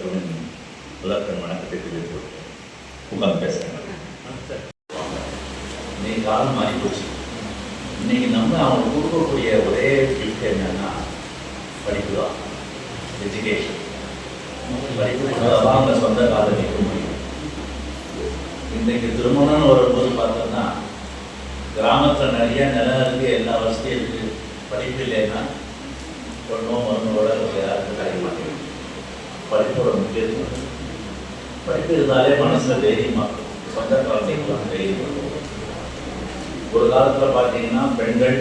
எல்லாருக்கும் எல்லாருக்கும் வணக்கத்தை தெரிவித்து உட்காந்து பேசுகிறேன். இன்னைக்கு காலம் மாறி போச்சு. இன்னைக்கு நம்ம அவங்க கொடுக்கக்கூடிய ஒரே கிஃப்ட் என்னன்னா படிப்பு தான், எஜுகேஷன். படிப்பு தான் அவங்க சொந்த காலம் நிற்க முடியும். இன்றைக்கு திருமணம்னு வரும்போது பார்த்தோம்னா கிராமத்தில் நிறைய நிலம் இருக்குது, எல்லா வசதியும் இருக்குது. படிப்பு இல்லைன்னா பொண்ணோ மருந்தோட யாருக்கும் கிடைக்க மாட்டேங்குது. படிப்போட முக்கியத்துவம், படிப்பு இருந்தாலே மனசில் தைரியமாக சொந்த குழந்தைங்களுக்கு தைரியம். ஒரு காலத்தில் பார்த்தீங்கன்னா பெண்கள்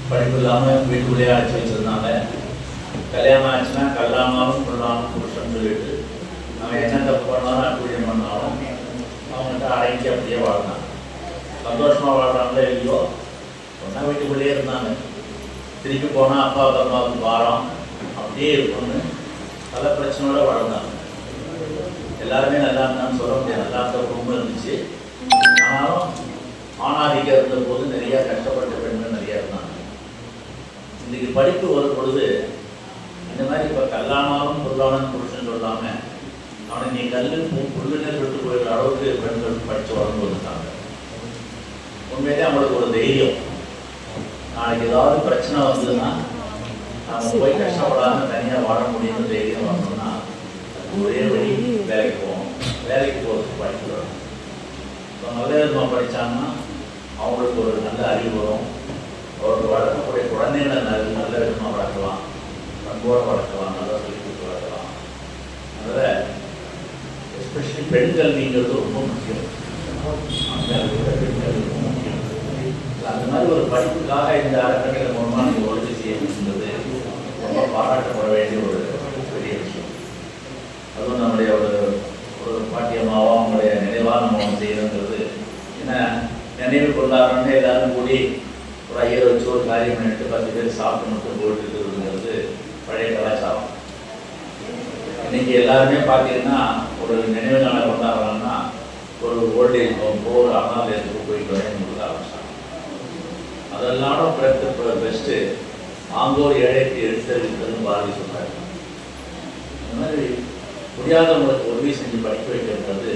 படிப்பு இல்லாமல் வீட்டுக்குள்ளேயே அழைச்சி வச்சுருந்தாங்க. கல்யாணம் ஆச்சுன்னா கல்லாமாவும் கொள்ளாமல் புருஷன் சொல்லிட்டு அவன் என்ன தப்பு பண்ணாலும் அக்குழியம் பண்ணாலும் அவங்ககிட்ட அடங்கி அப்படியே வாழ்ந்தாங்க. சந்தோஷமாக வாழ்கிறாங்களோ இல்லையோ ஒன்றா வீட்டுக்குள்ளேயே இருந்தாங்க. திருப்பி போனால் அப்பாவுக்கு அம்மாவுக்கு வாரம் அப்படியே இருக்கும்னு பல பிரச்சனையோடு வாழ்ந்தாங்க. எல்லாருமே நல்லா இருந்தான்னு சொல்ல முடியாது, நல்லா இருந்த குடும்பம் இருந்துச்சு. ஆனாலும் ஆணாதிக்கம் இருந்த போது நிறையா கஷ்டப்பட்ட பெண்கள் நிறையா இருந்தாங்க. இன்றைக்கி படிப்பு வரும் பொழுது இந்த மாதிரி இப்போ கல்லானாலும் பொருளானு புருஷன் சொல்லாமல் அவனை நீ கல்லு புல்லுன்னு சொல்லிட்டு போயிடுற அளவுக்கு பெண்கள் படித்து வளர்ந்து வந்துட்டாங்க. உண்மையிலே அவங்களுக்கு ஒரு தைரியம். நாளைக்கு ஏதாவது பிரச்சனை வந்ததுன்னா நம்ம போய் கஷ்டப்படாமல் தனியாக வாழ முடியும்னு தைரியம் வரணும்னா ஒரே வழி வேலைக்கு போகணும். வேலைக்கு போகிறதுக்கு படிப்பு வரும். இப்போ நல்ல விதமாக படித்தாங்கன்னா அவங்களுக்கு ஒரு நல்ல அறிவு வரும். அவருக்கு வளர்க்கக்கூடிய குழந்தைகளை நல்ல விதமாக வளர்க்கலாம், பண்போடு வளர்க்கலாம், நல்லா சொல்லி கொடுத்து வளர்க்கலாம். அதில் எஸ்பெஷலி பெண் கல்விங்கிறது ரொம்ப முக்கியம். பெண்கள் ரொம்ப முக்கியம். அந்த மாதிரி ஒரு படிப்புக்காக இந்த அறக்கட்டளை மூலமாக நீங்கள் உதவி செய்யணுங்கிறது ரொம்ப பாராட்டப்பட வேண்டிய ஒரு பெரிய விஷயம். அதுவும் நம்முடைய ஒரு பாட்டியமாவோ அவங்களுடைய நினைவாக நம்ம செய்யணுங்கிறது. ஏன்னா நினைவு கொண்டாடுறோன்னு எல்லாரும் கூடி ஒரு ஐயர் வச்சு ஒரு காரியம் பண்ணிட்டு 10 பேர் சாப்பிட்டு மட்டும் போயிட்டு இருக்குதுங்கிறது பழைய கலாச்சாரம். இன்னைக்கு எல்லாருமே பார்த்தீங்கன்னா ஒரு நினைவு நாளை கொண்டாடுறாங்கன்னா ஒரு ஓல்டேஜ் ஹோம் ஒரு அனாதையத்துக்கு போயிட்டு வரேன்னு கொடுக்க ஆரம்பிச்சாங்க. அதெல்லாம் பெஸ்ட்டு ஆங்கோர் ஏழைக்கு எடுத்தறிவித்ததுன்னு பாரதி சொல்கிறாரு. இந்த மாதிரி முடியாதவங்களுக்கு உதவி செஞ்சு படிக்க வைக்கிறது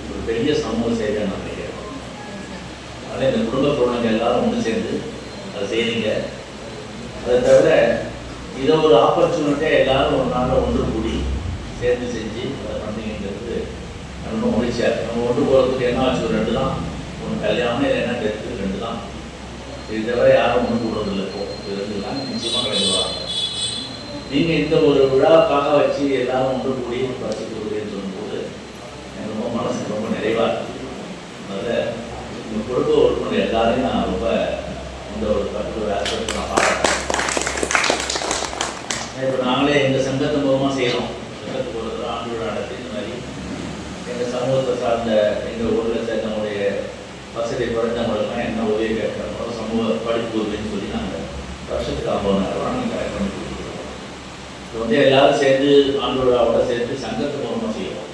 ஒரு பெரிய சமூக சேவை நான் நினைக்கிறேன். அதனால் இந்த குடும்ப குழந்தைங்க எல்லாரும் ஒன்று சேர்ந்து அதை செய்யுங்க. அதை தவிர இதை ஒரு ஆப்பர்ச்சுனிட்டியாக எல்லாரும் ஒரு நாளில் ஒன்று கூடி சேர்ந்து செஞ்சு அதை பண்ணிங்கிறது ரொம்ப மகிழ்ச்சியாக இருக்குது. நம்ம ஒன்று போகிறதுக்கு என்ன ஆச்சு, ஒரு 2 தான். ஒன்று கல்யாணம் இல்லைன்னா டெத்து 2 தான். இது தவிர யாரும் ஒன்று கூடுறதில்லை. இப்போ இது 2 தான் நிச்சயமாக கிடைக்குவாங்க. நீங்கள் இந்த ஒரு விழாவுக்காக வச்சு எல்லாரும் ஒன்று கூடி வச்சுக்கிறதுன்னு சொல்லும்போது எனக்கு ரொம்ப மனசுக்கு ரொம்ப நிறைவாக இருக்குது. அதில் இந்த குடும்ப உறுப்பினர் எல்லாரையும் நான் ரொம்ப இந்த ஒரு பர்டிகுலர் ஆஸ்பெக்ட் நான் பாராட்டேன். இப்போ நாங்களே எங்கள் சங்கத்து மூலமாக செய்கிறோம். சங்கத்துக்கு ஒரு ஆண்டு விழா நடத்தி இந்த மாதிரி எங்கள் சமூகத்தை சார்ந்த எங்கள் ஊரில் சேர்ந்தவங்களுடைய வசதி குறைந்தவங்களுக்குலாம் என்ன உதவி கேட்குறாங்களோ சமூக படிப்பு உதவின்னு சொல்லி நாங்கள் வருஷத்துக்கு 50,000 நாங்கள் கலெக்ட் பண்ணி கொடுத்துருக்கோம். இது வந்து எல்லாரும் சேர்ந்து ஆண்டு விழாவோட சேர்ந்து சங்கத்து மூலமாக செய்வோம்.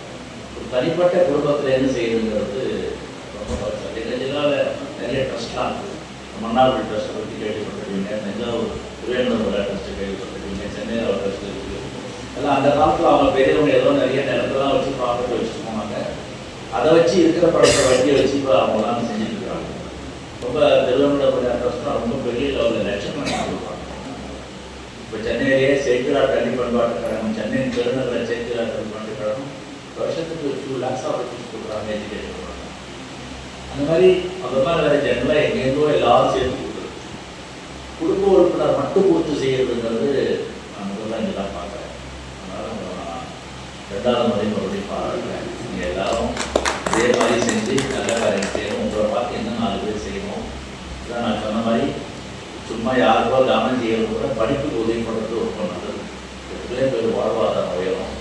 ஒரு தனிப்பட்ட குடும்பத்திலேருந்து செய்யுதுங்கிறது ரொம்ப பரிசு. எங்கள் ஜில்லாவில் நிறைய ட்ரஸ்ட்லாம் இருக்குது. மன்னார்குடி ட்ரஸ்ட்டை பற்றி கேள்விப்பட்டிருக்கீங்க, தஞ்சாவூர் விவேகானந்தர் ட்ரஸ்ட்டை கேள்விப்பட்டிருக்கீங்க, சென்னையில் ஒரு ட்ரஸ்ட் இருக்குது. எல்லாம் அந்த காலத்தில் அவங்க பெரியவங்க ஏதோ நிறைய நிலத்தெல்லாம் வச்சு ப்ராப்பர்ட்டி வச்சுட்டு போனாங்க. அதை வச்சு இருக்கிற படத்தை வட்டியை வச்சு இப்போ அவங்களாம் செஞ்சுட்டு இருக்காங்க. ரொம்ப திருவண்ணாமலை ட்ரஸ்ட்லாம் ரொம்ப பெரிய லெவலில் லட்சக்கணக்காக கொடுப்பாங்க. இப்போ சென்னையிலேயே சேக்கிலார் கல்வி பண்பாட்டு கழகம், சென்னை பெருநகர சேக்கிலார் கல்வி பண்பாட்டு கழகம் வருஷத்துக்கு 2 lakhs ஆப்பர்ச்சுனிட்டிஸ் கொடுக்குறாங்க, எஜுகேஷன் கொடுக்குறாங்க. அந்த மாதிரி அதெல்லாம் வேறு ஜென்ரலாக எங்கேருந்தோ எல்லாரும் சேர்த்து கொடுக்குறது. குடும்ப உறுப்பினர் மட்டும் கொடுத்து செய்யறதுங்கிறது நான் முதல்ல இங்கே தான் பார்க்குறேன். அதனால் நான் 2வது முறை மறுபடியும் பாராட்டுறேன். நீங்கள் எல்லாரும் இதே மாதிரி செஞ்சு நல்ல காரியம் செய்யணும். உங்களை பார்த்து என்ன 4 பேர் செய்யணும். இதான் நான் சொன்ன மாதிரி சும்மா யாருக்கோ கவனம் செய்யறது கூட படிப்புக்கு உதவி பண்ணுறது ரொம்ப நல்லது. எத்தனையோ பேர் வாழ்வாதாரம் உயரும்.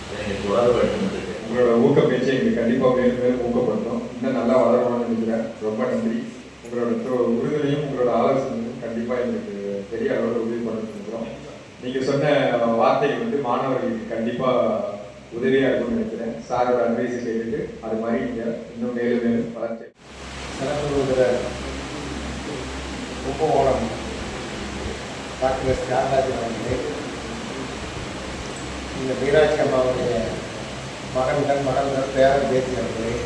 நீங்கள் தொடர வேண்டும் என்று உங்களோட ஊக்க பேச்சை எங்களுக்கு கண்டிப்பாக மேலும் மேலும் ஊக்கப்படுத்தும். இன்னும் நல்லா வளரணும்னு நினைக்கிறேன். ரொம்ப நன்றி. உங்களோட உறுதுணையும் உங்களோட ஆலோசனையும் கண்டிப்பாக எங்களுக்கு பெரிய அளவில் உதவி பண்ணிருக்கிறோம். நீங்கள் சொன்ன வார்த்தைகள் வந்து மாணவர்களுக்கு கண்டிப்பாக உதவியாக இருக்கும்னு நினைக்கிறேன். சாரோட அட்வைஸை கேட்டுட்டு அது மாதிரி நீங்கள் இன்னும் மேலும் மேலும் வளர்ச்சி சிறப்பு கும்பகோணம் டாக்டர் தியாகராஜன் அவர்களே, இந்த மீனாட்சி அம்மாவுடைய மகன்கள் பேரன் பேத்தியவர்கள்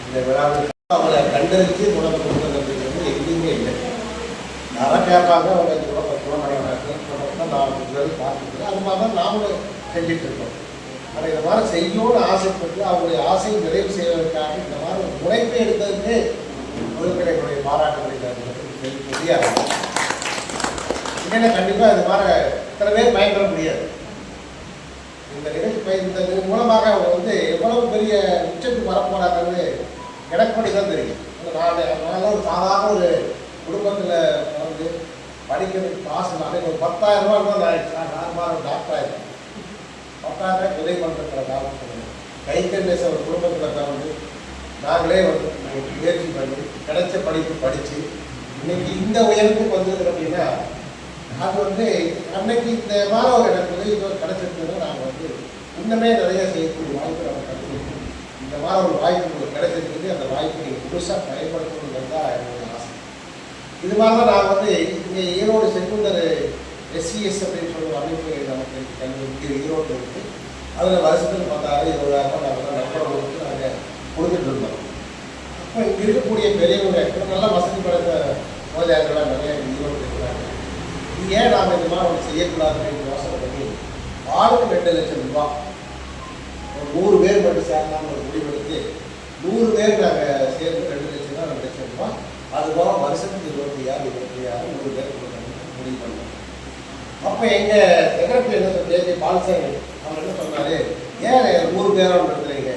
இந்த விழாவில் அவங்களை கண்டறிஞ்சு குணத்தை கொடுத்தது அப்படிங்கிறது எங்கேயுமே இல்லை. யாரும் கேட்பாங்க, அவங்க 5 ரூபா 10 ரூபா நடக்கிறாங்க, நான் பார்த்துக்கிறேன். அது மாதிரி தான் நாமளும் செஞ்சுட்டு இருக்கோம். ஆனால் இந்த மாதிரி செய்யணும்னு ஆசைப்பட்டு அவங்களுடைய ஆசையை நிறைவு செய்வதற்காக இந்த மாதிரி ஒரு முனைப்பை எடுத்ததுக்கு முதல்வர் என்னுடைய பாராட்டுகளை முடியாது. இல்லைன்னா கண்டிப்பாக இது மாதிரி இத்தனை பேர் பயன்பெற முடியாது. இந்த நிகழ்ச்சி இந்த மூலமாக அவங்க வந்து எவ்வளவு பெரிய உச்சத்துக்கு வரப்போறாங்கன்னு எனக்கு மட்டும் தான் தெரியும். நான் ஒரு சாதாரண ஒரு குடும்பத்தில் வந்து படிக்கிறதுக்கு காசு நாளைக்கு ஒரு 10,000 ரூபா நார்மலாக ஒரு டாக்டர் ஆகிடும். 10,000 ரூபாய் உதவி பண்ணுற டாக்டர் கைத்தறிநேச ஒரு குடும்பத்தில் தான் வந்து நாங்களே வந்து முயற்சி பண்ணி கிடைச்ச படிப்பு படித்து இன்னைக்கு இந்த உயரத்துக்கு வந்தது அப்படின்னா அது வந்து அன்னைக்கு இந்த மாதிரி ஒரு எனக்கு உதவி கிடைச்சிருக்குன்னா நாங்கள் வந்து இன்னமே நிறைய செய்யக்கூடிய வாய்ப்பு நம்ம கற்றுக்கணும். இந்த மாதிரி ஒரு வாய்ப்பு உங்களுக்கு கிடைச்சிருக்கு, அந்த வாய்ப்பை நீங்கள் புதுசாக பயன்படுத்தணுங்கிறது தான் என்னுடைய ஆசை. இது மாதிரி தான் நான் வந்து இங்கே ஈரோடு செங்குந்தர் SCS அப்படின்னு சொல்லி ஒரு அமைப்பு நமக்கு கல்வி ஈரோடு இருக்குது. அதில் வருஷத்துக்கு 10,000 20,000 நாங்கள் நம்பர் கொடுத்து நாங்கள் கொடுத்துட்டு இருந்தோம். அப்போ இங்கே இருக்கக்கூடிய பெரியவங்க நல்லா வசதி படைத்த முதலியார்கள்லாம் நிறைய ஈரோடு இருக்கிறாங்க. இது ஏன் நாம் இந்த மாதிரி ஒன்று செய்யக்கூடாதுன்னு யோசனை பண்ணி ஆளுக்கு 2 லட்சம் ரூபாய் ஒரு 100 பேர் மட்டும் சேர்ந்தாங்க ஒரு முடிவெடுத்து 100 பேர் நாங்கள் சேர்ந்து 2 லட்சம் தான் 2 லட்சம் ரூபாய். அதுபோக வருஷத்துக்கு 26,000 100 பேர் முடிவு பண்ணோம். அப்போ எங்கள் செக்ரட்டரி என்ன சொல்லி பால்சாமி அவங்க என்ன சொன்னாரு, ஏன் 100 பேரோட நடத்துறீங்க,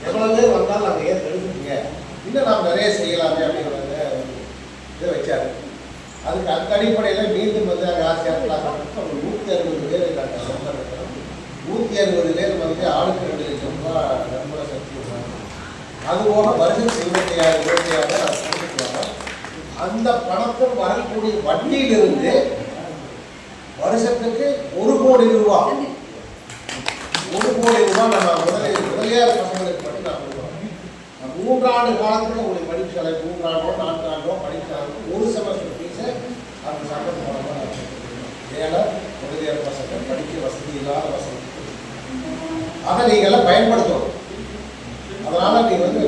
எவ்வளோ பேர் வந்தாலும் நாங்கள் ஏன் எடுத்துட்டீங்க, இன்னும் நாம் நிறைய செய்யலாமே அப்படிங்கிறத இதை வச்சாரு. அதுக்கு அந்த அடிப்படையில் மீண்டும் வந்து அங்கே சேர்க்கலாங்க. ஒரு 160 பேர் நாங்கள் நம்பர் இருக்கிறோம். 160 பேர் வந்து ஆளுக்கு 2 லட்சம் ரூபாய் நம்பரை சக்தி விடுறாங்க. அதுபோக வருஷத்துக்கு 25,000 அதை கொடுத்துக்குவாங்க. அந்த பணத்தில் வரக்கூடிய வட்டியிலிருந்து வருஷத்துக்கு 1 கோடி ரூபாய் நம்ம முதலியார் பசங்களுக்கு மட்டும் நான் கொடுக்குறோம். 3 ஆண்டு காலத்துக்கு உங்களுக்கு படிப்பு செலவு 3 ஆண்டோ 4 ஆண்டோ படித்தாலும் ஒரு செமஸ்டர் ஃபீஸை அந்த சட்டம் மூலமாக ஏன்னா முதலியார் பசங்க படிக்க வசதி இல்லாத வசதி அதை நீங்கள் எல்லாம் பயன்படுத்தணும். அதனால் நீங்கள் வந்து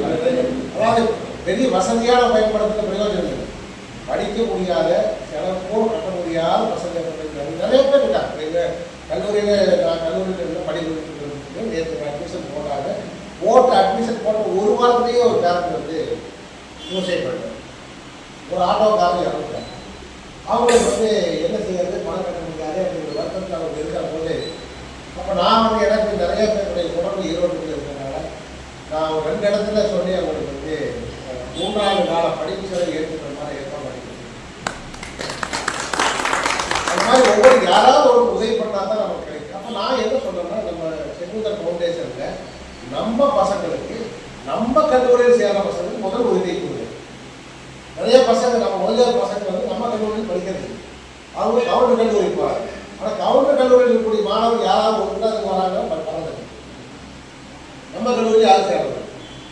அதாவது பெரிய வசதியான பயன்படுத்துகிற பிரயோஜனம் இல்லை. படிக்க முடியாத செலவு கட்ட முடியாத வசதி நிறைய பேர் இருக்காங்க. எங்கள் கல்லூரியில் நான் கல்லூரியில் படிப்பு நேற்று அட்மிஷன் போட்டாங்க. அட்மிஷன் போட்ட 1 வாரத்திலேயே ஒரு பேரண்ட் வந்து சூசைட் பண்ணிட்டாங்க. ஒரு ஆட்டோக்காரங்க இறந்துட்டாங்க. அவங்களுக்கு வந்து என்ன செய்யறது, பணம் கட்ட முடியாது அப்படிங்கிற வருத்தத்தில் அவங்க இருக்கிற போது அப்போ நான் வந்து எனக்கு நிறைய பேருடைய தொடர்பு ஈரோட்டில் இருக்கிறதுனால நான் ஒரு 2 இடத்துல சொல்லி அவங்களுக்கு வந்து 3ஆண்டு கால படிப்பு செலவு ஏற்றுக்கிற மாதிரி ஏற்பாடு பண்ணிக்கிறேன். அந்த மாதிரி ஒவ்வொரு யாராவது ஒரு உதவி பண்ணால் தான் நமக்கு கிடைக்கும். அப்போ நான் என்ன சொல்றேன்னா, நம்ம செங்குந்தர் ஃபவுண்டேஷனில் நம்ம பசங்களுக்கு நம்ம கல்லூரியில் சேர்ந்த பசங்களுக்கு முதல் உதவி கொடுக்குது. நிறைய பசங்க நம்ம முதலியார் பசங்க வந்து நம்ம கல்லூரியில் படிக்கிறது, அவங்க கவுண்டர் கல்லூரிக்கு போகிறாங்க. ஆனால் கவுண்டர் கல்லூரியில் இருக்கக்கூடிய மாணவர்கள் யாராவது ஒன்றாவது வராங்க பரவாயில்ல, நம்ம கல்லூரியில் யாரும் சேர்றது.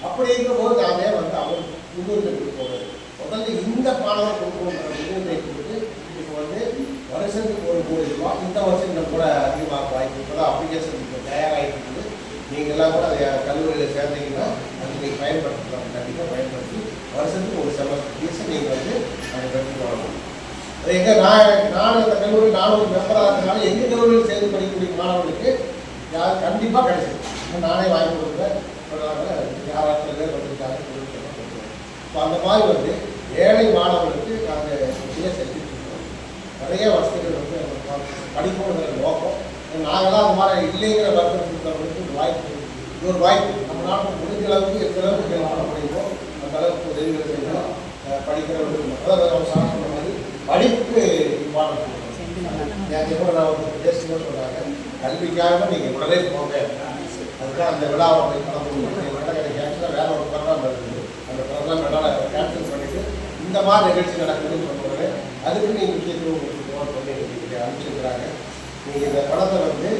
அப்படி இருக்கிற போது நாமே வந்து அவங்க முன்னுரிமை கொடுப்போம். முதல்ல இந்த மாணவர் கொடுக்கணும் முன்னுரிமை கொடுத்து இப்போ வந்து வருஷத்துக்கு 1 கோடி ரூபாய் இந்த வருஷம் இன்னும் கூட அதிகமாக வாய்ப்பு இப்போதான் அப்ளிகேஷன் இப்போ தயாராகிட்டு இருக்குது. நீங்கள்லாம் கூட அதை கல்லூரியில் சேர்ந்தீங்கன்னா அது நீங்கள் பயன்படுத்தலாம். கண்டிப்பாக பயன்படுத்தி வருஷத்துக்கு ஒரு செமஸ்டர் ஃபீஸை நீங்கள் வந்து அதை பெற்றுக்கொள்ளலாம். அது எங்கே நான் இந்த கல்லூரியில் நானும் ஒரு மெம்பராக இருக்கிறனால எங்கள் கல்லூரியில் சேர்ந்து படிக்கக்கூடிய மாணவர்களுக்கு யார் கண்டிப்பாக கிடைச்சிது. நானே வாங்கி கொடுக்குறேன். யாராவது பேர் வந்திருக்காங்க கொடுக்குறேன். ஸோ அந்த மாதிரி வந்து ஏழை மாணவர்களுக்கு நாங்கள் நிறைய செஞ்சுட்ருக்கோம். நிறைய வசதிகள் வந்து படிக்கணுங்கிற நோக்கம். நாங்களாம் அந்த மாதிரி இல்லைங்கிற வருத்தத்துக்கு ஒரு வாய்ப்பு, இது ஒரு வாய்ப்பு. நம்ம நாட்டில் முடிஞ்ச அளவுக்கு எந்த அளவுக்கு பண்ண முடியுமோ அந்த அளவுக்கு உதவிகள் செய்யணும். படிக்கிறவங்களுக்கு அதாவது நம்ம சார் சொன்ன மாதிரி படிப்புக்கு இம்பார்ட்டன்ஸ் கொடுக்கணும். என் கூட நான் ஒரு பேசும்போது சொல்கிறாங்க, கல்விக்காக நீங்கள் உடனே போங்க, அதுதான் அந்த விழாவை போய் கலந்து கேன்சல் வேற ஒரு ப்ரோக்ராம் இருக்குது, அந்த ப்ரோக்ராம் என்னால் கேன்சல் பண்ணிவிட்டு இந்த மாதிரி நிகழ்ச்சி நடக்குதுன்னு சொல்லுவாங்க. அதுக்கு நீங்கள் முக்கியத்துவம் சொல்லி அனுப்பிச்சிருக்கிறாங்க. நீங்கள் இந்த பணத்தை வந்து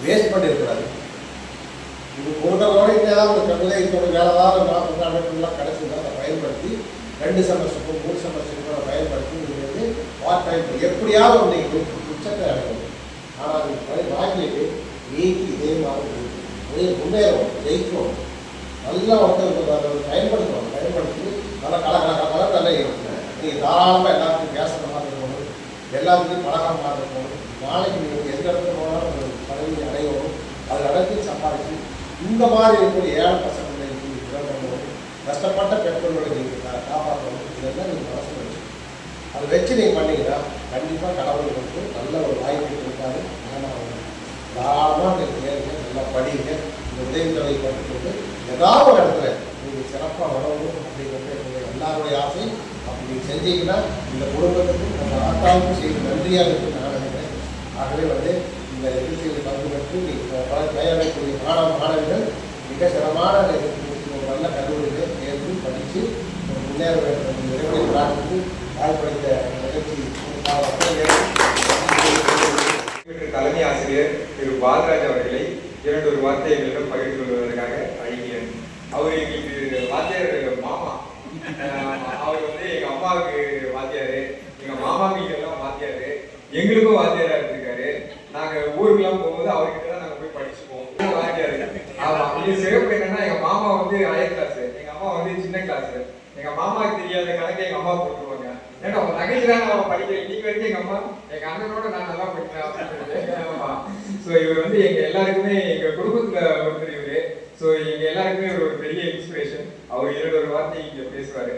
வேஸ்ட் பண்ணியிருக்கிறாரு. இது கொடுக்கறதோட ஏதாவது ஒரு கவிதை ஒரு வேறு ஏதாவது அமைப்புலாம் கிடைச்சிருந்தா அதை பயன்படுத்தி 2 செமஸ்டருக்கும் 3 செமஸ்டருக்கும் அதை பயன்படுத்தி நீங்கள் வந்து பார்ட் டைம் எப்படியாவது நீங்கள் உச்சத்தை அடையணும். ஆனால் அது வாங்கிட்டு நீதி இதே மாதிரி முன்னேறும், ஜெயிக்கும், நல்லா அதை பயன்படுத்தி நல்லா கலர் நல்லா இருக்கும். நீங்கள் தாராளமாக எல்லாத்துக்கும் பேசுகிற மாதிரி இருக்கணும், எல்லாத்துக்கும் பழகமாக இருக்கணும். நாளைக்கு நீங்கள் எந்த இடத்துல போனாலும் ஒரு பதவி அடையணும், அது நடத்தி சம்பாதிச்சு இந்த மாதிரி இருக்கக்கூடிய ஏழை பசங்களை நீங்கள் கஷ்டப்பட்ட பெற்றோர்களை நீங்கள் காப்பாற்றணும். இதெல்லாம் நீங்கள் மனசில் வச்சு அதை வச்சு நீங்கள் பண்ணீங்கன்னா கண்டிப்பாக கடவுள் வந்து நல்ல ஒரு வாய்ப்பு கொடுப்பாரு. தாராளமாக நீங்கள் கேளுங்க, நல்லா படிங்க, இந்த உதவித்தொகை கற்றுக்கொண்டு ஏதாவது ஒரு இடத்துல நீங்கள் சிறப்பாக வரணும் அப்படிங்கிறது எங்களுடைய எல்லாருடைய ஆசை. அப்படி நீங்கள் செஞ்சீங்கன்னா இந்த குடும்பத்துக்கும் நம்ம ஆத்தாவுக்கும் செய்த நன்றியாக இருக்குன்னு நான் நினைக்கிறேன். ஆகவே வந்து இந்த நிகழ்ச்சியில் பங்கு பெற்று பல தயாரிக்கக்கூடிய மாணவிகள் மிக சிறமான ஒரு நல்ல கல்லூரியில் தேர்ந்து படித்து முன்னேற வேண்டும் இறைவனை பிரார்த்தித்து வாய்ப்பளித்த நிகழ்ச்சி தலைமை ஆசிரியர் திரு பாலராஜ் அவர்களை 2 வார்த்தைகளிடம் பகிர்ந்து கொள்வதற்காக அழைக்கிறேன். அவர் எங்களுக்கு வாத்தியார் மாமா. அவர் வந்து எங்க அம்மாவுக்கு வாத்தியாரு, எங்க மாமாவுக்கு எல்லாம் வாத்தியாரு, எங்களுக்கும் வாத்தியாரா இருந்திருக்காரு. நாங்க ஊருக்குலாம் போகும்போது அவர்கிட்ட தான் நாங்க போய் படிச்சுப்போம். வாத்தியாரு. ஆமா, இது சிறப்பு என்னன்னா எங்க மாமா வந்து ஹையர் கிளாஸ், எங்க அம்மா வந்து சின்ன கிளாஸ். எங்க மாமாவுக்கு தெரியாத கணக்கு எங்க அம்மா போட்டுருவாங்க. ஏன்னா உங்க நகைச்சுதான் நான் படிக்கிறேன், இன்னைக்கு வரைக்கும் எங்க அம்மா எங்க அண்ணனோட நான் நல்லா படிக்கிறேன் அப்படின்னு. ஸோ இவர் வந்து எங்க எல்லாருக்குமே எங்க குடும்பத்துல ஒருத்தர் இவரு. ஸோ எங்க எல்லாருக்குமே ஒரு பெரிய இன்ஸ்பிரேஷன். அவர் 2 வார்த்தை இங்க பேசுவாரு.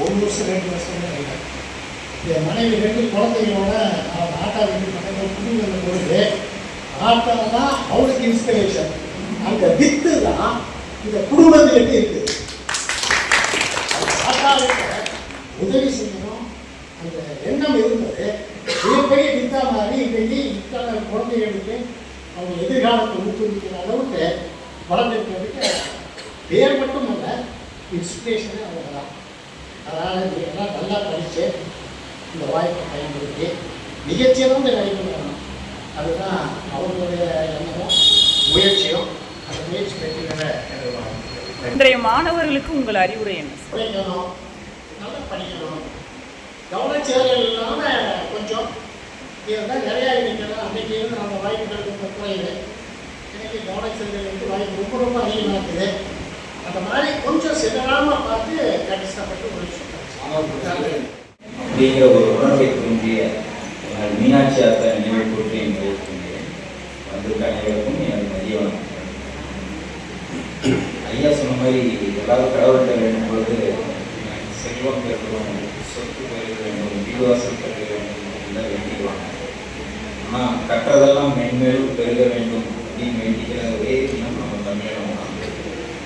1 வருஷம் 2 வருஷம் என் மனைவி 2 குழந்தைகளோட அவன் ஆட்டா வீட்டு பக்கத்தில் புது வந்த பொழுது ஆட்டா தான் அவளுக்கு இன்ஸ்பிரேஷன். அந்த வித்து தான் இந்த குடும்பத்திலிருந்து இருக்குது. ஆட்டாவுக்கு உதவி செய்யணும் அந்த எண்ணம் இருந்தது. மிகப்பெரிய வித்தா மாதிரி இன்றைக்கு இத்தனை குழந்தைகளுக்கு அவங்க எதிர்காலத்தை ஊக்குவிக்கிற அளவுக்கு வளர்ந்துருக்கிறதுக்கு பேர் மட்டும் அல்ல, இன்ஸ்பிரேஷனே அவங்க தான். அதனால் நீங்கள்லாம் நல்லா படித்து இந்த வாய்ப்பை பயன்படுத்தி மிகச்சிறந்த நடைபெறணும். அதுதான் அவங்களுடைய எண்ணமும் முயற்சியும். அந்த முயற்சி பெற்று இன்றைய மாணவர்களுக்கு உங்கள் அறிவுரை என்ன? படிக்கணும், நல்லா படிக்கணும், கவனச்சேரல் இல்லாமல் கொஞ்சம் இருந்தால் நிறையா இன்னைக்கெல்லாம் அன்றைக்கி இருந்து அந்த வாய்ப்புகள் ரொம்ப குறையுது. எனக்கு கவனச்சேரல் வாய்ப்பு ரொம்ப ரொம்ப அதிகமாக இருக்குது. அந்த மாதிரி கொஞ்சம் சிதறாமல் பார்த்து கஷ்டப்பட்டு முடிச்சு அப்படிங்கிற ஒரு உணர்வை தோன்றிய மீனாட்சி ஆத்தா நினைவை போட்டு என்று வந்திருக்க அனைவருக்கும் எனது மதிய வணக்கம். ஐயா சொன்ன மாதிரி எல்லாரும் கடவுள்கிட்ட வேண்டும் பொழுது எனக்கு செல்வம் பெற வேண்டும், சொத்து பெற வேண்டும், வீடுவாசல் பெற வேண்டும் அப்படின்னு வேண்டிடுவாங்க. ஆனால் கற்றதெல்லாம் மென்மேலும் பெருக வேண்டும் அப்படின்னு வேண்டிக்கிற ஒரே தினம் நம்ம தமிழகம் தான்.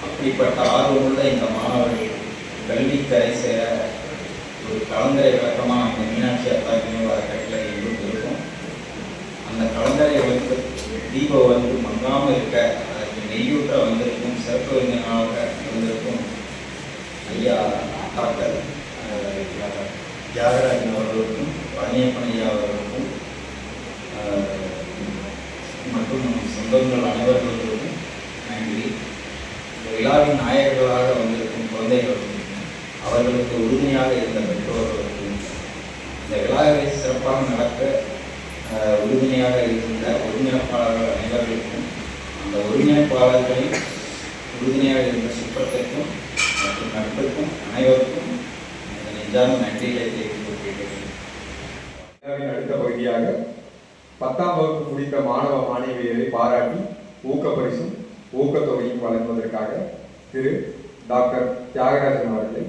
அப்படிப்பட்ட ஆர்வமுள்ள இந்த மாணவர்கள் கல்வி கரை சேர ஒரு கலந்தரை விளக்கமாக இந்த மீனாட்சி அத்தா நினைவு அறக்கட்டளை எங்கும் இருக்கும். அந்த கலந்தரை வந்து தீபம் வந்து மங்காமல் இருக்க அதற்கு நெய்யூற்ற வந்திருக்கும் சிறப்பு விருந்தினராக வந்திருக்கும் ஐயா டாக்டர் தியாகராஜன் அவர்களுக்கும் பழனியப்பன் ஐயா அவர்களுக்கும் மற்றும் சொந்தங்கள் அனைவர்களுக்கும் நன்றி. விழாவின் நாயகர்களாக வந்திருக்கும் குழந்தைகளுக்கும் அவர்களுக்கு உறுதுணையாக இருந்த பெற்றோர்களுக்கும் இந்த விழாவை சிறப்பாக நடக்க உறுதுணையாக இருந்த ஒருங்கிணைப்பாளர்கள் அனைவர்களுக்கும் அந்த ஒருங்கிணைப்பாளர்களின் உறுதுணையாக இருந்த சுற்றத்திற்கும் மற்றும் நட்புக்கும் அனைவருக்கும் நெஞ்சார்ந்த நன்றிகளை தெரிவித்துக் கொள்கிறேன். அடுத்த பகுதியாக 10ஆம் வகுப்பு முடித்த மாணவ மாணவியரை பாராட்டி ஊக்கப்பரிசும் ஊக்கத்தொகையும் வழங்குவதற்காக திரு டாக்டர் தியாகராஜன் அவர்களை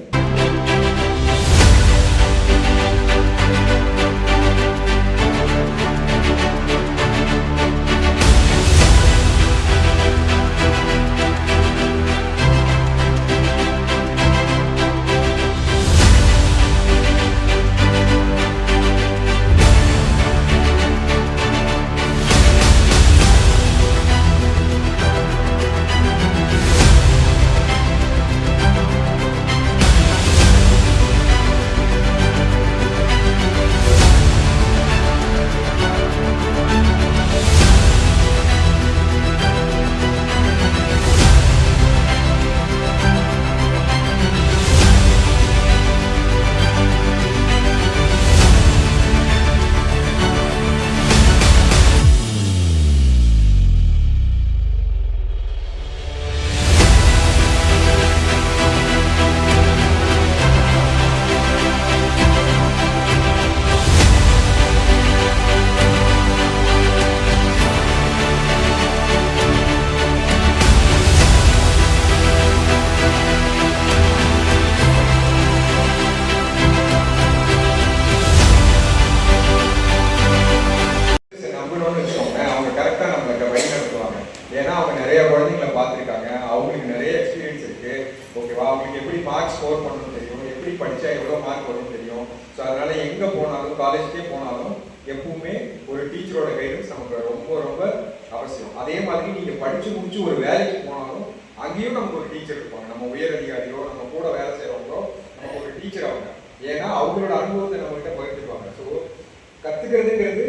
பார்த்துருக்காங்க, அவங்களுக்கு நிறைய எக்ஸ்பீரியன்ஸ் இருக்குது, ஓகேவா? அவங்களுக்கு எப்படி மார்க் ஸ்கோர் பண்ணணும்னு தெரியும், எப்படி படித்தா எவ்வளோ மார்க் வரும்னு தெரியும். ஸோ அதனால் எங்கே போனாலும், காலேஜ்க்கே போனாலும் எப்பவுமே ஒரு டீச்சரோட கைடன்ஸ் நமக்கு ரொம்ப ரொம்ப அவசியம். அதே மாதிரி நீங்கள் படித்து முடிச்சு ஒரு வேலைக்கு போனாலும் அங்கேயும் நமக்கு ஒரு டீச்சர் இருப்பாங்க. நம்ம உயர் அதிகாரியோ, நம்ம கூட வேலை செய்கிறவங்களோ நமக்கு ஒரு டீச்சர் அவங்க. ஏன்னா அவங்களோட அனுபவத்தை நம்மகிட்ட பகிர்ந்துக்குவாங்க. ஸோ கற்றுக்கிறதுங்கிறது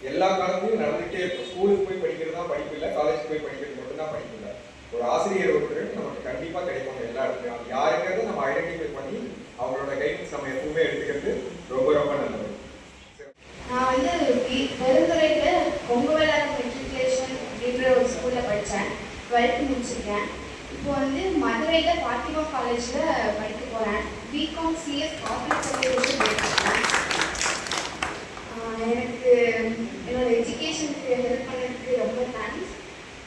எல்லா காலத்துலையும் நடந்துகிட்டே இருக்கும். ஸ்கூலுக்கு போய் படிக்கிறது தான் படிப்பு இல்லை, காலேஜுக்கு போய் படிக்கிறது மட்டும்தான் படிப்பு இல்லை. ஒரு ஆசிரியர் ஒருத்தர் நமக்கு கண்டிப்பாக கிடைப்பாங்க எல்லா இடத்துலையும். அது யாருங்கிறத நம்ம ஐடென்டிஃபை பண்ணி அவங்களோட கைடன்ஸ் நம்ம எப்பவுமே எடுத்துக்கிறது ரொம்ப ரொம்ப நல்லது. நான் வந்து பெருந்துறையில் கொங்குவேளார் மெட்ரிகுலேஷன் அப்படின்ற ஒரு ஸ்கூலில் படித்தேன். 12th முடிச்சிருக்கேன். இப்போ வந்து மதுரையில் பாத்திமா காலேஜில் படிக்க போகிறேன். பிகாம் சிஎஸ் கார்ப்பரேட் சர்டிஃபிகேஷன் படிச்சிருக்கேன். எனக்கு என்னோட எஜுகேஷனுக்கு ஹெல்ப் பண்ணதுக்கு ரொம்ப தேங்க்ஸ்.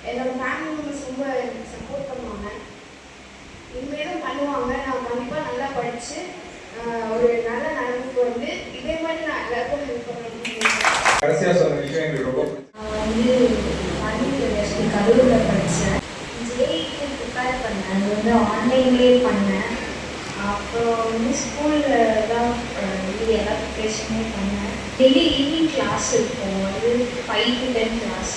என்னோட ஃபேமிலி மெம்பர்ஸ் ரொம்ப எனக்கு சப்போர்ட் பண்ணுவாங்க, இனிமேலும் பண்ணுவாங்க. நான் கண்டிப்பாக நல்லா படித்து ஒரு நல்ல நிலைமைக்கு வந்து இதே மாதிரி நான் எல்லாருக்கும் ஹெல்ப் பண்ணணும். கடைசியாக சொன்ன விஷயம் எங்களுக்கு ரொம்ப வந்து கரூரில் படித்தேன். ஜேஇக்கு ப்ரிப்பேர் பண்ணேன். அது வந்து ஆன்லைன்லேயே பண்ணேன். அப்புறம் வந்து ஸ்கூலில் தான் எல்லா ப்ரிப்ரேஷனே பண்ணேன். டெய்லி ஈவினிங் கிளாஸ் இருக்கும். அது 5 to 10 கிளாஸ்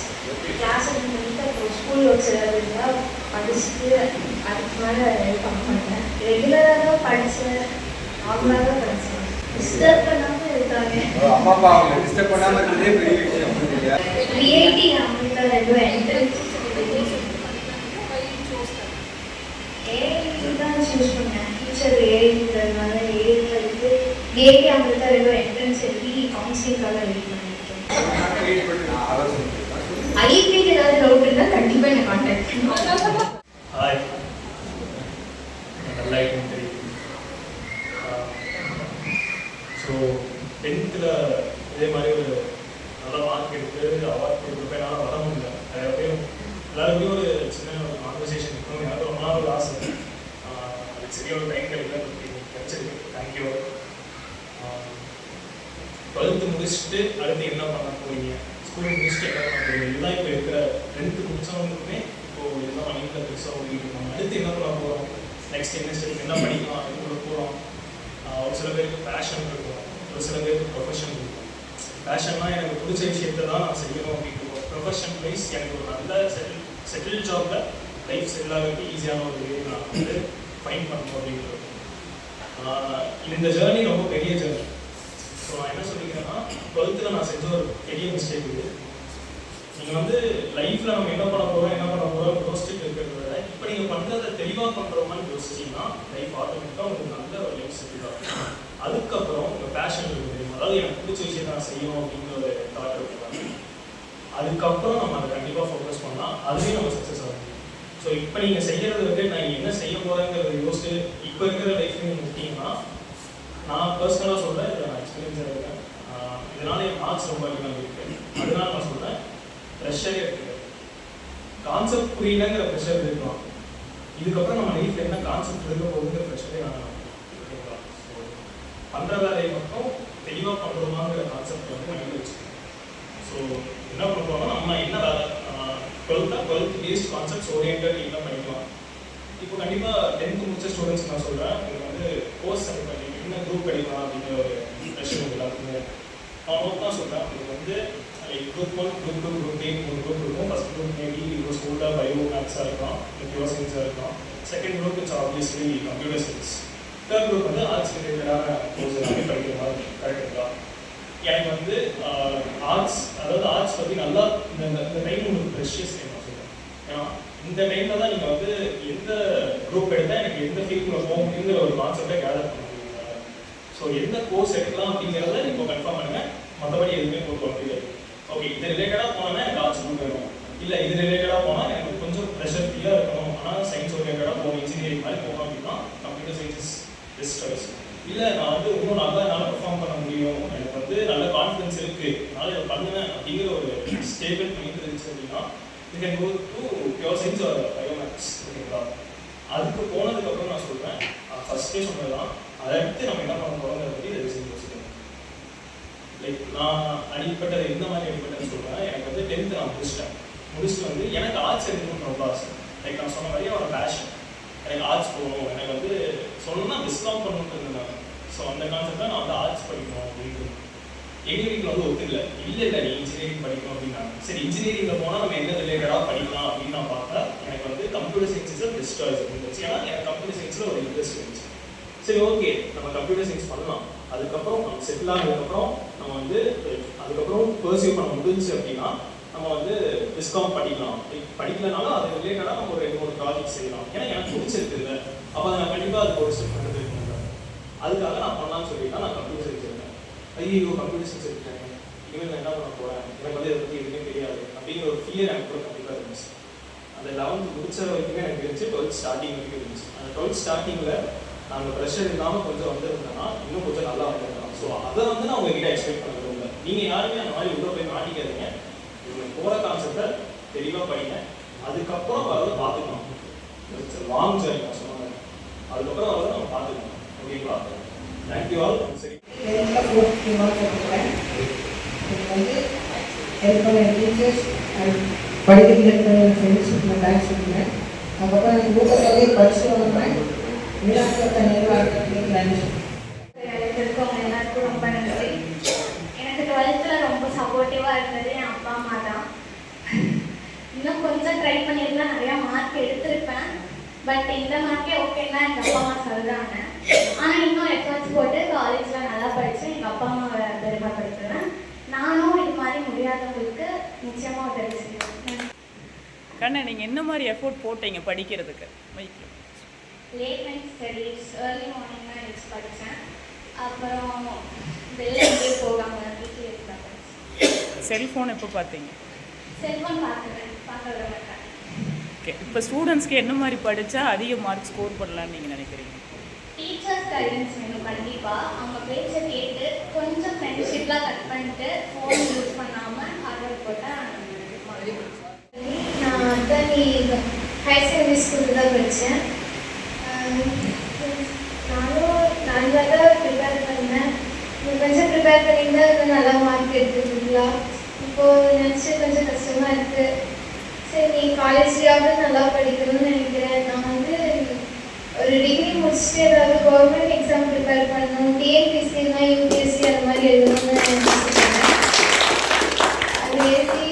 அட்டன் பண்ணிட்டு அப்புறம் ஸ்கூல் ஒர்க்ஸ் ஏதாவது இருந்தால் படிச்சுட்டு அதுக்கு மேலே பண்ண மாட்டேன். ரெகுலராக தான் படித்தேன், நார்மலாக தான் படித்தேன். டிஸ்டர்ப் பண்ணாமல் இருக்காங்க. அம்மா அப்பா அவங்க டிஸ்டர்ப் பண்ணாமல் இருக்கிறதே பெரிய விஷயம். ஐஐடி நம்மகிட்ட 2 என்ட்ரன்ஸ் ஏஐடி தான் சூஸ் பண்ணேன். ஃபியூச்சர் ஏஐங்கிறதுனால ஏஐயில் வந்து ஏஐடி நம்மகிட்ட 2 என்ட்ரன்ஸ் எழுதி கவுன்சிலிங்காக வெயிட் பண்ணியிருக்கேன். ஐஐடிக்கு ஏதாவது டவுட் இருந்தால் கண்டிப்பாக என்னை கான்டாக்ட் பண்ணுவோம். ஹாய், நல்லா இருக்குன்னு தெரியும். ஸோ 10th இதே மாதிரி ஒரு நல்ல மார்க் எடுத்து அவார்ட் கொடுக்குறப்ப என்னால் வர முடியல. எப்பயும் எல்லாருக்கும் ஒரு சின்ன ஒரு கான்வர்சேஷன் இருக்கணும். எனக்கு ரொம்ப நாள் ஒரு ஆசை. அதுக்கு சரியாக ஒரு டைம் கிடைக்கல, கிடைச்சிருக்கு. தேங்க்யூ. 12th முடிச்சுட்டு அடுத்து என்ன பண்ண போறீங்க, ஸ்கூல் முடிச்சுட்டு என்ன பண்ண போறீங்க, இதுதான் இப்போ இருக்கிற 10th முடிச்சவங்களுக்குமே இப்போது இதுதான் மைண்டில் பெருசாக ஓடிட்டு இருக்காங்க. அடுத்து என்ன பண்ண போகிறோம், நெக்ஸ்ட் என்ன ஸ்டெப், என்ன படிக்கலாம், அதுக்குள்ள போகிறோம். ஒரு சில பேருக்கு பேஷன் இருக்கும், ஒரு சில பேருக்கு ப்ரொஃபஷன் இருக்கும். பேஷன்னா எனக்கு பிடிச்ச விஷயத்தை தான் நான் செய்யணும் அப்படின்னு இருக்கும். ப்ரொஃபஷன் வைஸ் எனக்கு ஒரு நல்ல செட்டில் ஜாபில் லைஃப் செட்டில் ஆகிறதுக்கு ஈஸியான ஒரு வே நான் வந்து ஃபைன் பண்ணணும் அப்படின்றது. இந்த ஜேர்னி ரொம்ப பெரிய ஜேர்னி. ஸோ நான் என்ன சொல்லிக்கிறேன்னா, 12th நான் செஞ்ச ஒரு பெரிய மிஸ்டேக் இது. நீங்கள் வந்து லைஃப்பில் நம்ம என்ன பண்ண போகிறோம் யோசிச்சுட்டு இருக்கிறத விட இப்போ நீங்கள் பண்ணுறதை தெளிவாக பண்ணுறோமான்னு யோசிச்சிங்கன்னா லைஃப் ஆட்டோமேட்டிக்காக உங்களுக்கு நல்ல ஒரு லைஃப் செட்டில் ஆகும். அதுக்கப்புறம் உங்கள் பேஷன் இருக்குது தெரியும், அதாவது எனக்கு பிடிச்ச விஷயத்தை நான் செய்யணும் அப்படிங்கிற ஒரு தாட் இருக்குவாங்க. அதுக்கப்புறம் நம்ம அதை கண்டிப்பாக ஃபோக்கஸ் பண்ணால் அதுலேயும் நம்ம சக்ஸஸ் ஆகும். ஸோ இப்போ நீங்கள் செய்கிறது வந்து நான் என்ன செய்ய போகிறேங்கிறத யோசிச்சு இப்போ இருக்கிற லைஃப்ல நீங்கள் விட்டீங்கன்னா, நான் பர்சனலாக சொல்கிறேன், இதில் நான் எக்ஸ்பீரியன்ஸாக இருக்கேன். இதனால் என் மார்க்ஸ் ரொம்ப அதிகமாக இருக்குது. அதனால நான் சொல்கிறேன், ப்ரெஷரே இருக்குது. கான்செப்ட் புரியலங்கிற ப்ரெஷர் இருக்கலாம். இதுக்கப்புறம் நம்ம லைஃப்பில் என்ன கான்செப்ட் இருக்க போகுதுங்கிற ப்ரெஷரே நான் ஓகேங்களா. ஸோ பண்ணுற வேலையை மட்டும் தெளிவாக பண்ணுறோமாங்கிற கான்செப்ட் வந்து மைண்டில் வச்சுக்கணும். ஸோ என்ன பண்ணுறோம்னா, நம்ம என்ன வேலை 12th பேஸ்ட் கான்செப்ட்ஸ் ஓரியன்டட் என்ன பண்ணிக்கலாம். இப்போ கண்டிப்பாக 10th முடிச்ச ஸ்டூடெண்ட்ஸ் நான் சொல்கிறேன், உங்களுக்கு வந்து கோர்ஸ் செலக்ட் பண்ணி என்ன குரூப் எடுக்கலாம் அப்படிங்கிற ஒரு ப்ரெஷர் எல்லாத்துக்குமே. நான் நோட்டாக சொல்கிறேன், உங்களுக்கு வந்து குரூப் 1, குரூப் 2, குரூப் 8 3 குரூப் இருக்கும். ஃபஸ்ட் குரூப் மேபி இப்போ ஸ்கூலில் பயோ மேக்ஸாக இருக்கலாம், பியூர் சயின்ஸாக இருக்கலாம். Second group it's obviously computer science. Third group வந்து ஆர்ட்ஸ் ரிலேட்டடான கோர்ஸ் எல்லாமே படிக்கிற மாதிரி கரெக்டுங்களா. எனக்கு வந்து ஆர்ட்ஸ், அதாவது ஆர்ட்ஸ் பற்றி நல்லா இந்த டைம் உங்களுக்கு ப்ரெஷியஸ் டைம் நான் சொல்கிறேன். ஏன்னா இந்த டைமில் தான் நீங்கள் வந்து எந்த குரூப் எடுத்தால் எனக்கு எந்த ஃபீல்டுக்குள்ள போக முடியுங்கிற ஒரு கான்செப்டை கேதர் பண்ண முடியும். ஸோ எந்த கோர்ஸ் எடுக்கலாம் அப்படிங்கிறத இப்போ கன்ஃபார்ம் பண்ணுங்கள். மற்றபடி எதுவுமே போட்டு வரல. ஓகே, இது ரிலேட்டடாக போனால் எனக்கு ஆர்ட்ஸ் குரூப் வேணும், இல்லை இது ரிலேட்டடாக போனால் எனக்கு கொஞ்சம் ப்ரெஷர் ஃப்ரீயாக இருக்கணும், ஆனால் சயின்ஸ் ஓரியன்டாக போகணும், இன்ஜினியரிங் மாதிரி போகணும் அப்படின்னா computer science is best choice. இல்லை நான் வந்து இன்னும் நல்லா என்னால் பெர்ஃபார்ம் பண்ண முடியும், எனக்கு வந்து நல்ல கான்ஃபிடன்ஸ் இருக்குது, அதனால் இதை பண்ணுவேன் அப்படிங்கிற ஒரு ஸ்டேபிள் மைண்ட் இருந்துச்சு அப்படின்னா you can go to pure science or biomaths. ஓகேங்களா. அதுக்கு போனதுக்கப்புறம் நான் சொல்கிறேன், ஃபஸ்ட்டே சொன்னதுதான், அதை அடுத்து நம்ம என்ன பண்ண போகிறோங்கிறத பற்றி இதை யோசிக்கணும். லைக் நான் அடிப்பட்டது எந்த மாதிரி அடிப்பட்டதுன்னு சொல்கிறேன். எனக்கு வந்து 10th நான் முடிச்சுட்டு வந்து எனக்கு ஆர்ட்ஸ் எடுக்கணும்னு ரொம்ப ஆசை. லைக் நான் சொன்ன மாதிரி அவனோட பேஷன், எனக்கு ஆர்ட்ஸ் போகணும், எனக்கு வந்து சொன்னால் டிஸ்கவுண்ட் பண்ணணும்னு இருந்தாங்க. ஸோ அந்த கான்செப்டாக நான் வந்து ஆர்ட்ஸ் படிக்கணும் அப்படின்ட்டு எங்கள் வீட்டில் வந்து ஒத்துக்கல. இல்லை நீ இன்ஜினியரிங் படிக்கணும் அப்படின்னாங்க. சரி இன்ஜினியரிங்கில் போனால் நம்ம எந்த ரிலேட்டடாக படிக்கலாம் அப்படின்னு நான் பார்த்தா எனக்கு வந்து computer science is best choice இருந்துச்சு. ஏன்னா எனக்கு கம்ப்யூட்டர் சயின்ஸில் ஒரு இன்ட்ரெஸ்ட் இருந்துச்சு. சரி ஓகே நம்ம கம்ப்யூட்டர் சயின்ஸ் பண்ணலாம். அதுக்கப்புறம் நம்ம செட்டில் ஆனதுக்கப்புறம் நம்ம வந்து அதுக்கப்புறம் பர்சியூ பண்ண முடிஞ்சு அப்படின்னா நம்ம வந்து டிஸ்கவுண்ட் படிக்கலாம். படிக்கலனாலும் அது ரிலேட்டடாக நம்ம ஒரு 2-3 ப்ராஜெக்ட் செய்யலாம். ஏன்னா எனக்கு பிடிச்சிருக்கு இல்லை, அப்போ அதை நான் கண்டிப்பாக அதுக்கு ஒரு ஸ்டெப் பண்ணது இருக்கணும். அதுக்காக நான் பண்ணலான்னு சொல்லிட்டு நான் கம்ப்யூட்டர் சயின்ஸ் எடுத்தேன். ஐயோ கம்ப்யூட்டர் சயின்ஸ் எடுத்தேன், இனிமேல் நான் என்ன பண்ண போகிறேன், எனக்கு வந்து இதை பற்றி எதுவுமே தெரியாது அப்படிங்கிற ஒரு ஃபியர் எனக்கு கூட கண்டிப்பாக இருந்துச்சு. அந்த 11th முடிச்ச வரைக்குமே எனக்கு இருந்துச்சு, 12th ஸ்டார்டிங் வரைக்கும் இருந்துச்சு. அந்த 12th ஸ்டார்டிங்கில் நாங்கள் ப்ரெஷர் இல்லாமல் கொஞ்சம் வந்துருந்தேன்னா இன்னும் கொஞ்சம் நல்லா வந்துருக்கலாம். ஸோ அதை வந்து நான் உங்ககிட்ட எக்ஸ்பெக்ட் பண்ணது இல்லை. நீங்கள் யாருமே அந்த மாதிரி உள்ளே போய் மாட்டிக்காதீங்க. உங்களுக்கு போகிற கான்செப்டை தெளிவாக படிங்க, அதுக்கப்புறம் வரதை பார்த்துக்கலாம். லாங் ஜர்னி நான் சொன்னேன், அதுக்கப்புறம் வரதை நம்ம பார்த்துக்கலாம். ஓகேங்களா? Thank you all. சரி ஹெல்ப் பண்ண டீச்சர்ஸ் அண்ட் படிக்கிறதுக்கு ஹெல்ப் பண்ண ஃப்ரெண்ட்ஸுக்கு நான் தேங்க்ஸ் சொல்லுவேன். அதுக்கப்புறம் எனக்கு ஊக்கத்தொகை பரிசு வாங்கினேன். விழாக்கள் நிர்வாகத்துக்கு நன்றி. இருக்கவங்க எல்லாருக்கும் ரொம்ப நன்றி. எனக்கு 12th ரொம்ப சப்போர்ட்டிவாக இருந்தது என் அப்பா அம்மா தான். இன்னும் கொஞ்சம் ட்ரை பண்ணியிருந்தேன், நிறையா மார்க் எடுத்திருப்பேன். பட் இந்த மார்க்கே ஓகேன்னா எங்கள் அப்பா அம்மா சொல்கிறாங்க. ஆனால் இன்னும் எஃபர்ட்ஸ் போட்டு காலேஜில் நல்லா படித்து எங்கள் அப்பா அம்மாவை பெருமைப்படுத்துவேன். நானும் இது மாதிரி முடியாதவங்களுக்கு நிச்சயமாக உதவி செய்வேன். கண்ணா நீங்கள் என்ன மாதிரி எஃபோர்ட் போட்டீங்க படிக்கிறதுக்கு? மைக்கில் late night studies, early morning தான் எழுதி படித்தேன். அப்புறம் வெளியே போகாமல் வீட்டில் இருக்காங்க. செல்ஃபோன் எப்போ பார்த்தீங்க? செல்ஃபோன் பார்க்க விட மாட்டேன். ஓகே, இப்போ ஸ்டூடெண்ட்ஸ்க்கு என்ன மாதிரி படித்தா அதிக மார்க் ஸ்கோர் பண்ணலான்னு நீங்கள் நினைக்கிறீங்க? டீச்சர்ஸ் கைடன்ஸ் வேணும் கண்டிப்பாக. அவங்க பேச்சை கேட்டு கொஞ்சம் ஃப்ரெண்ட்ஷிப்லாம் கட் பண்ணிட்டு ஃபோன் யூஸ் பண்ணாமல் ஹார்ட் ஒர்க் போட்டால் நான் அத்தானி ஹையர் செகண்டரி ஸ்கூலில் தான் படித்தேன். நானும் நல்லா தான் ப்ரிப்பேர் பண்ணேன். கொஞ்சம் ப்ரிப்பேர் பண்ணியிருந்தா இன்னும் நல்லா மார்க் எடுத்துக்கலாம். இப்போது நினச்சி கொஞ்சம் கஷ்டமாக இருக்குது. சரி நீ காலேஜ்லேயாவது நல்லா படிக்கணும்னு நினைக்கிறேன். நான் வந்து ஒரு டிகிரி முடிச்சுட்டு ஏதாவது கவர்மெண்ட் எக்ஸாம் ப்ரிப்பேர் பண்ணணும், டிஎன்பிஎஸ்சினா யூபிஎஸ்சி அந்த மாதிரி எழுதணும்னு நினச்சிருக்கேன். அது எழுதி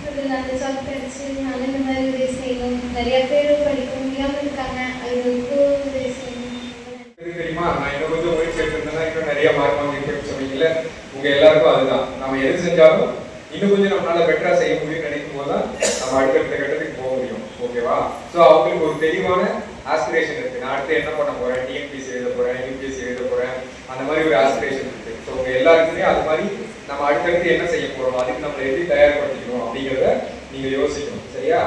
ஒரு நல்ல ஜாப் கிடச்சி நானும் இந்த மாதிரி உதவி செய்யணும். நிறையா பேர் படிக்க முடியாமல் இருக்காங்க, அவங்களுக்கு உதவி செய்யணும். தெரியுமா, நான் இன்னும் கொஞ்சம் முயற்சி எடுத்திருந்தேன்னா இன்னும் நிறைய மார்க் வாங்கியிருப்பேன்னு சொன்னீங்கல்ல. உங்க எல்லாருக்கும் அதுதான், நம்ம எது செஞ்சாலும் இன்னும் கொஞ்சம் நம்மளால பெட்டரா செய்ய முடியும்னு நினைக்கும் போது தான் நம்ம அடுத்த கட்டத்துக்கு போக முடியும். ஓகேவா? ஸோ அவங்களுக்கு ஒரு தெளிவான ஆஸ்பிரேஷன் இருக்கு. நான் அடுத்து என்ன பண்ண போறேன், டிஎன்பிஎஸ்சி எழுத போறேன், யூபிஎஸ்சி எழுத போறேன், அந்த மாதிரி ஒரு ஆஸ்பிரேஷன் இருக்கு. ஸோ உங்க எல்லாருக்குமே அது மாதிரி நம்ம அடுத்தடுத்து என்ன செய்ய போறோம், அதுக்கு நம்ம எப்படி தயார்படுத்திக்கணும் அப்படிங்கிறத நீங்க யோசிக்கணும். சரியா?